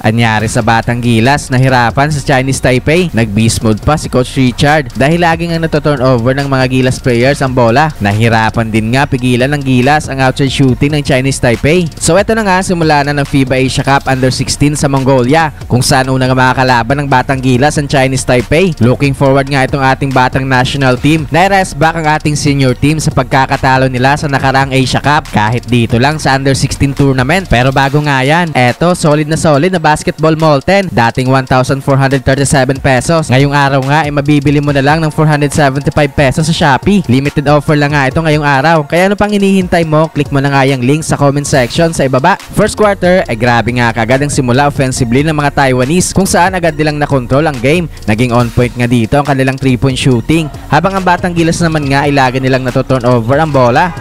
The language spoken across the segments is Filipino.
Anyari sa Batang Gilas, nahirapan sa Chinese Taipei. Nag-beast mode pa si Coach Richard dahil laging ang nato-turnover ng mga Gilas players ang bola. Nahirapan din nga pigilan ng Gilas ang outside shooting ng Chinese Taipei. So eto na nga, simula na ng FIBA Asia Cup Under-16 sa Mongolia, kung saan una nga makakalaban ng Batang Gilas ang Chinese Taipei. Looking forward nga itong ating batang national team na i-rest back ang ating senior team sa pagkakatalo nila sa nakaraang Asia Cup kahit dito lang sa Under-16 tournament. Pero bago nga yan, eto solid na basketball molten, dating 1,437 pesos. Ngayong araw nga ay mabibili mo na lang ng 475 pesos sa Shopee. Limited offer lang nga ito ngayong araw. Kaya ano pang hinihintay mo? Click mo na nga yung link sa comment section sa ibaba. First quarter ay grabe nga kagad ang simula offensively ng mga Taiwanese, kung saan agad nilang nakontrol ang game. Naging on point nga dito ang kanilang 3-point shooting, habang ang Batang Gilas naman nga ay lagi nilang nato-turnover ang bola.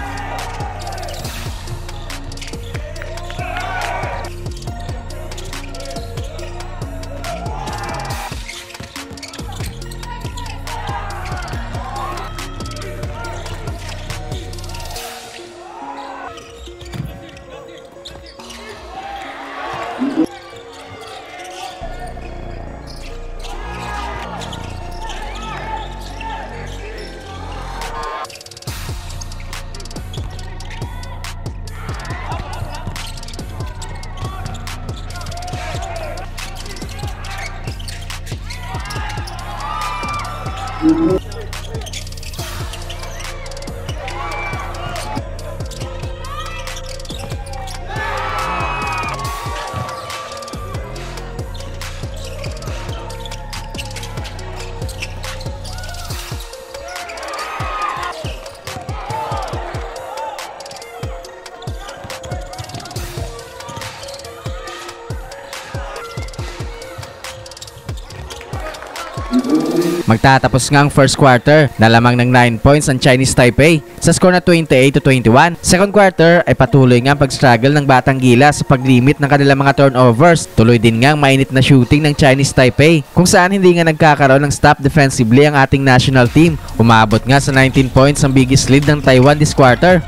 Magtatapos nga ang first quarter na lamang ng 9 points ang Chinese Taipei sa score na 28-21. Second quarter ay patuloy nga ang pag-struggle ng Batang Gilas sa paglimit ng kanilang mga turnovers. Tuloy din nga ang mainit na shooting ng Chinese Taipei, kung saan hindi nga nagkakaroon ng stop defensively ang ating national team. Umabot nga sa 19 points ang biggest lead ng Taiwan this quarter.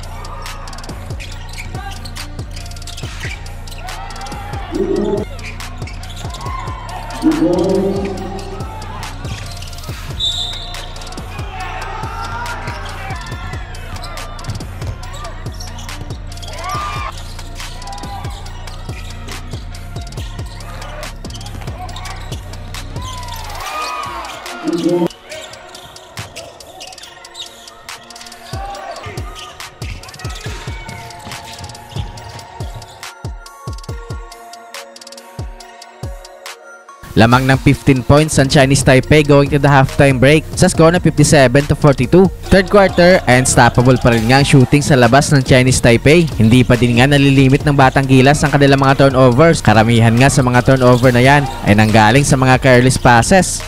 Lamang ng 15 points ang Chinese Taipei going to the halftime break sa score na 57-42. Third quarter ay unstoppable pa rin nga ang shooting sa labas ng Chinese Taipei. Hindi pa din nga nalilimit ng Batang Gilas ang kanilang mga turnovers. Karamihan nga sa mga turnover na yan ay nanggaling sa mga careless passes.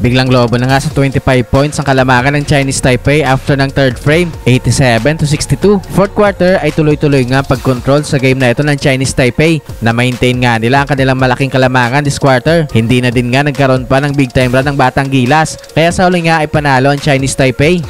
Biglang lobo na nga sa 25 points ang kalamakan ng Chinese Taipei after ng third frame, 87-62. Fourth quarter ay tuloy-tuloy nga pag-control sa game na ito ng Chinese Taipei, na maintain nga nila ang kanilang malaking kalamangan this quarter. Hindi na din nga nagkaroon pa ng big time run ng Batang Gilas, kaya sa huli nga ay panalo ang Chinese Taipei.